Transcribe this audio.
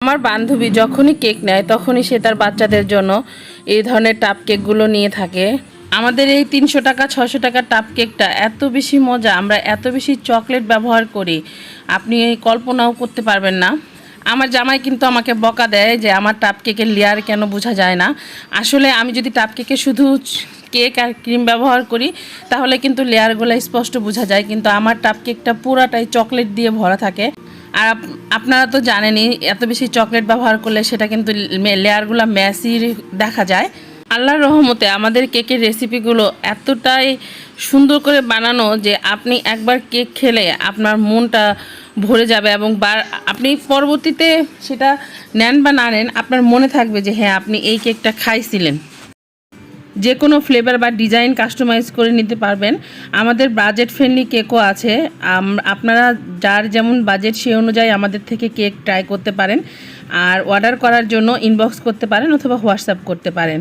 আমার বান্ধবী যখনই কেক নেয় তখনই সে তার বাচ্চাদের জন্য এই ধরনের টাপ কেকগুলো নিয়ে থাকে। আমাদের এই 300 টাকা 600 টাকার টাপ কেকটা এত বেশি মজা, আমরা এত বেশি চকলেট ব্যবহার করি, আপনি কল্পনাও করতে পারবেন না। আমার জামাই কিন্তু আমাকে বকা দেয় যে আমার টাপ কেকের লেয়ার কেন বোঝা যায় না। আসলে আমি যদি টাপ কেকে শুধু কেক আর ক্রিম ব্যবহার করি তাহলে কিন্তু লেয়ারগুলো স্পষ্ট বোঝা যায়, কিন্তু আমার টাপ কেকটা পুরাটাই চকলেট দিয়ে ভরা থাকে। আর আপনারা তো জানেনই এত বেশি চকলেট ব্যবহার করলে সেটা কিন্তু লেয়ারগুলো ম্যাসি দেখা যায়। আল্লাহর রহমতে আমাদের কেকের রেসিপিগুলো এতটাই সুন্দর করে বানানো যে আপনি একবার কেক খেলে আপনার মনটা ভরে যাবে এবং আপনি পরবর্তীতে সেটা নেন বা না নেন আপনার মনে থাকবে যে হ্যাঁ আপনি এই কেকটা খাইছিলেন। যে কোনো ফ্লেভার বা ডিজাইন কাস্টমাইজ করে নিতে পারবেন। আমাদের বাজেট ফ্রেন্ডলি কেকও আছে। আপনারা যার যেমন বাজেট সেই অনুযায়ী আমাদের থেকে কেক ট্রাই করতে পারেন। আর অর্ডার করার জন্য ইনবক্স করতে পারেন অথবা হোয়াটসঅ্যাপ করতে পারেন।